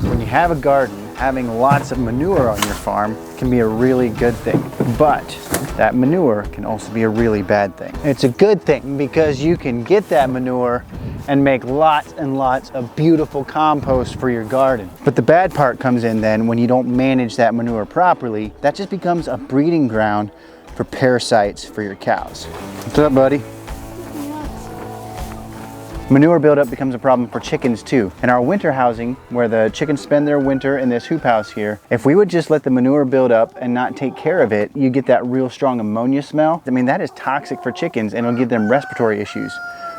When you have a garden, having lots of manure on your farm can be a really good thing, but that manure can also be a really bad thing. It's a good thing because you can get that manure and make lots and lots of beautiful compost for your garden. But the bad part comes in then when you don't manage that manure properly. That just becomes a breeding ground for parasites for your cows. What's up, buddy? Manure buildup becomes a problem for chickens too. In our winter housing, where the chickens spend their winter in this hoop house here, if we would just let the manure build up and not take care of it, you get that real strong ammonia smell. I mean, that is toxic for chickens and it'll give them respiratory issues.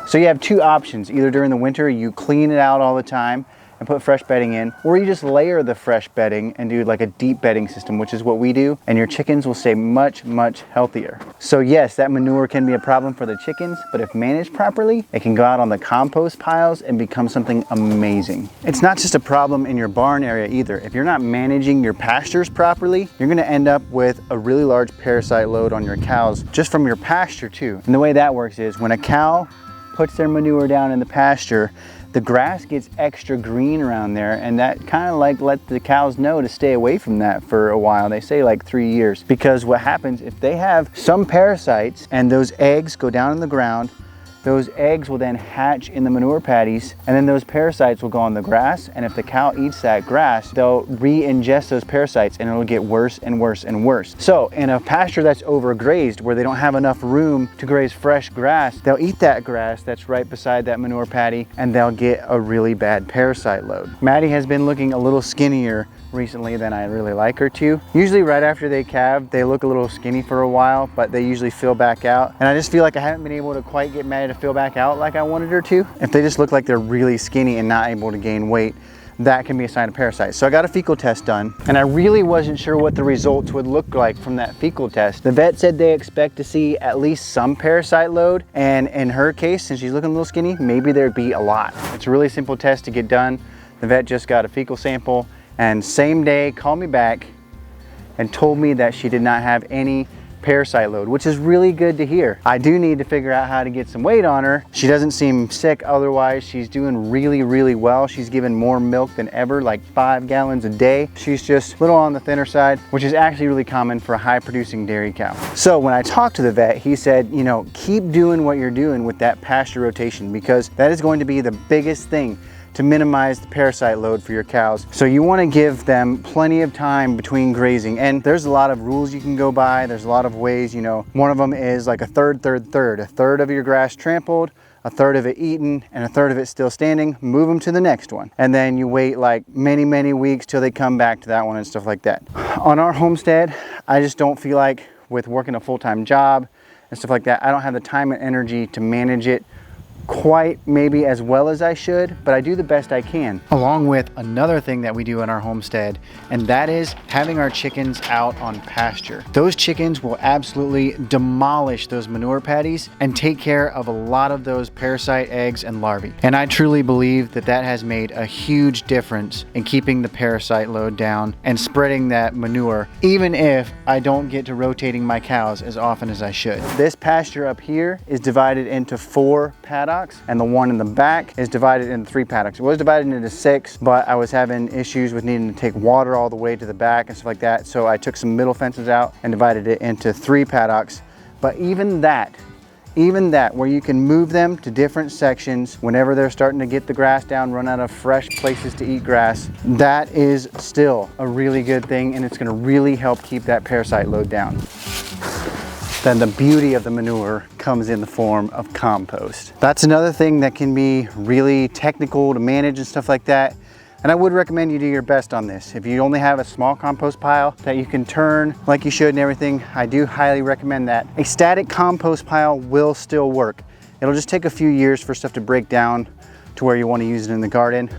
So you have two options. Either during the winter, you clean it out all the time and put fresh bedding in, or you just layer the fresh bedding and do like a deep bedding system, which is what we do, and your chickens will stay much, much healthier. So yes, that manure can be a problem for the chickens, but if managed properly, it can go out on the compost piles and become something amazing. It's not just a problem in your barn area either. If you're not managing your pastures properly, you're gonna end up with a really large parasite load on your cows, just from your pasture too. And the way that works is when a cow puts their manure down in the pasture, the grass gets extra green around there, and that kind of like let the cows know to stay away from that for a while. They say like 3 years, because what happens if they have some parasites and those eggs go down in the ground, those eggs will then hatch in the manure patties, and then those parasites will go on the grass, and if the cow eats that grass, they'll re-ingest those parasites and it'll get worse and worse and worse. So in a pasture that's overgrazed, where they don't have enough room to graze fresh grass, they'll eat that grass that's right beside that manure patty and they'll get a really bad parasite load. Maddie has been looking a little skinnier recently than I really like her to. Usually right after they calve, they look a little skinny for a while, but they usually fill back out. And I just feel like I haven't been able to quite get Maddie to fill back out like I wanted her to. If they just look like they're really skinny and not able to gain weight, that can be a sign of parasites. So I got a fecal test done, and I really wasn't sure what the results would look like from that fecal test. The vet said they expect to see at least some parasite load, and in her case, since she's looking a little skinny, maybe there'd be a lot. It's a really simple test to get done. The vet just got a fecal sample, and same day called me back and told me that she did not have any parasite load, which is really good to hear. I do need to figure out how to get some weight on her. She doesn't seem sick otherwise. She's doing really, really well. She's given more milk than ever, like 5 gallons a day. She's just a little on the thinner side, which is actually really common for a high producing dairy cow. So when I talked to the vet, he said, you know, keep doing what you're doing with that pasture rotation, because that is going to be the biggest thing to minimize the parasite load for your cows. So you want to give them plenty of time between grazing, and there's a lot of rules you can go by. There's a lot of ways, you know, one of them is like a third. A third of your grass trampled, a third of it eaten, and a third of it still standing. Move them to the next one, and then you wait like many weeks till they come back to that one and stuff like that. On our homestead, I just don't feel like, with working a full-time job and stuff like that, I don't have the time and energy to manage it quite maybe as well as I should, but I do the best I can. Along with another thing that we do in our homestead, and that is having our chickens out on pasture. Those chickens will absolutely demolish those manure patties and take care of a lot of those parasite eggs and larvae. And I truly believe that that has made a huge difference in keeping the parasite load down and spreading that manure, even if I don't get to rotating my cows as often as I should. This pasture up here is divided into 4 paddocks, and the one in the back is divided into 3 paddocks. It was divided into 6, but I was having issues with needing to take water all the way to the back and stuff like that, so I took some middle fences out and divided it into 3 paddocks. But even that, where you can move them to different sections whenever they're starting to get the grass down, run out of fresh places to eat grass, that is still a really good thing, and it's going to really help keep that parasite load down. Then the beauty of the manure comes in the form of compost. That's another thing that can be really technical to manage and stuff like that. And I would recommend you do your best on this. If you only have a small compost pile that you can turn like you should and everything, I do highly recommend that. A static compost pile will still work. It'll just take a few years for stuff to break down to where you want to use it in the garden.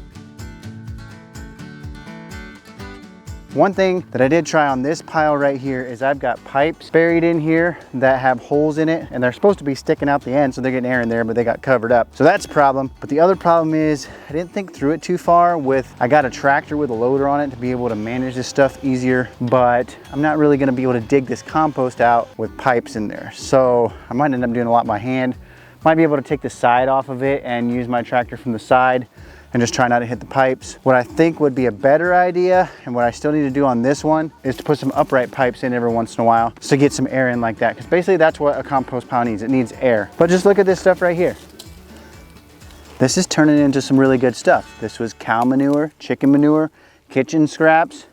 One thing that I did try on this pile right here is I've got pipes buried in here that have holes in it, and they're supposed to be sticking out the end so they're getting air in there, but they got covered up. So that's a problem. But the other problem is I didn't think through it too far with, I got a tractor with a loader on it to be able to manage this stuff easier, but I'm not really gonna be able to dig this compost out with pipes in there. So I might end up doing a lot by hand. Might be able to take the side off of it and use my tractor from the side and just try not to hit the pipes. What I think would be a better idea, and what I still need to do on this one, is to put some upright pipes in every once in a while to get some air in like that, because basically that's what a compost pile needs. It needs air. But just look at this stuff right here. This is turning into some really good stuff. This was cow manure, chicken manure, kitchen scraps,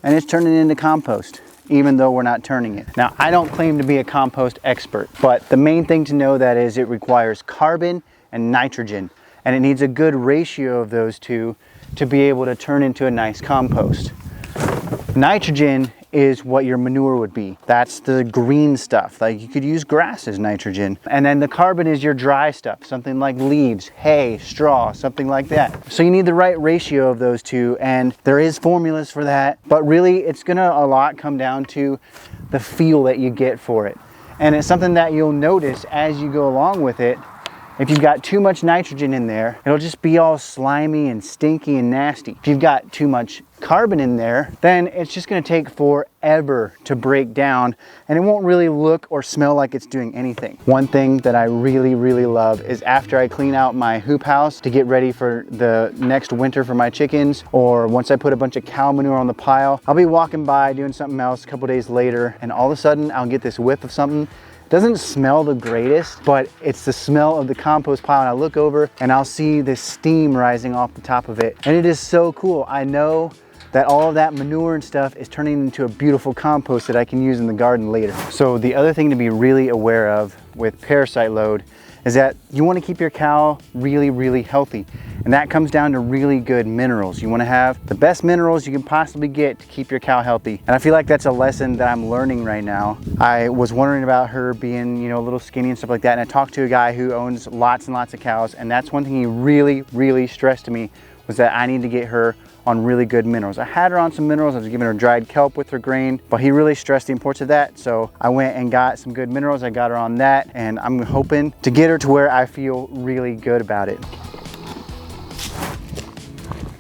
and it's turning into compost, even though we're not turning it. Now, I don't claim to be a compost expert, but the main thing to know that is it requires carbon and nitrogen, and it needs a good ratio of those two to be able to turn into a nice compost. Nitrogen is what your manure would be. That's the green stuff. Like, you could use grass as nitrogen. And then the carbon is your dry stuff, something like leaves, hay, straw, something like that. So you need the right ratio of those two, and there is formulas for that, but really it's gonna a lot come down to the feel that you get for it. And it's something that you'll notice as you go along with it. If you've got too much nitrogen in there, it'll just be all slimy and stinky and nasty. If you've got too much carbon in there, then it's just gonna take forever to break down, and it won't really look or smell like it's doing anything. One thing that I really, really love is after I clean out my hoop house to get ready for the next winter for my chickens, or once I put a bunch of cow manure on the pile, I'll be walking by doing something else a couple days later, and all of a sudden I'll get this whiff of something. Doesn't smell the greatest, but it's the smell of the compost pile, and I look over and I'll see this steam rising off the top of it, and it is so cool. I know that all of that manure and stuff is turning into a beautiful compost that I can use in the garden later. So the other thing to be really aware of with parasite load is that you want to keep your cow really, really healthy. And that comes down to really good minerals. You want to have the best minerals you can possibly get to keep your cow healthy. And I feel like that's a lesson that I'm learning right now. I was wondering about her being, you know, a little skinny and stuff like that. And I talked to a guy who owns lots and lots of cows. And that's one thing he really, really stressed to me, was that I need to get her on really good minerals. I had her on some minerals. I was giving her dried kelp with her grain, but he really stressed the importance of that. So I went and got some good minerals. I got her on that, and I'm hoping to get her to where I feel really good about it.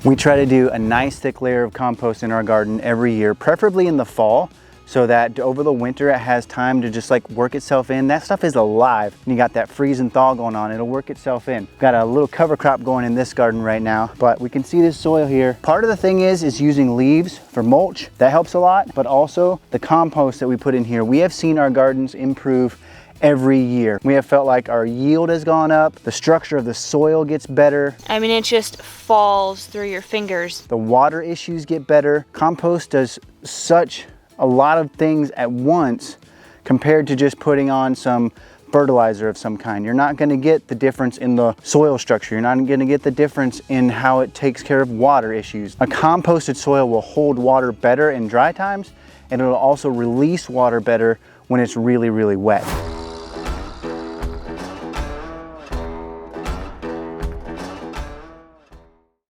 We try to do a nice thick layer of compost in our garden every year, preferably in the fall, so that over the winter it has time to just like work itself in. That stuff is alive. And you got that freeze and thaw going on, it'll work itself in. Got a little cover crop going in this garden right now, but we can see this soil here. Part of the thing is using leaves for mulch. That helps a lot, but also the compost that we put in here. We have seen our gardens improve every year. We have felt like our yield has gone up, the structure of the soil gets better. I mean, it just falls through your fingers. The water issues get better. Compost does such a lot of things at once compared to just putting on some fertilizer of some kind. You're not going to get the difference in the soil structure. You're not going to get the difference in how it takes care of water issues. A composted soil will hold water better in dry times, and it'll also release water better when it's really, really wet.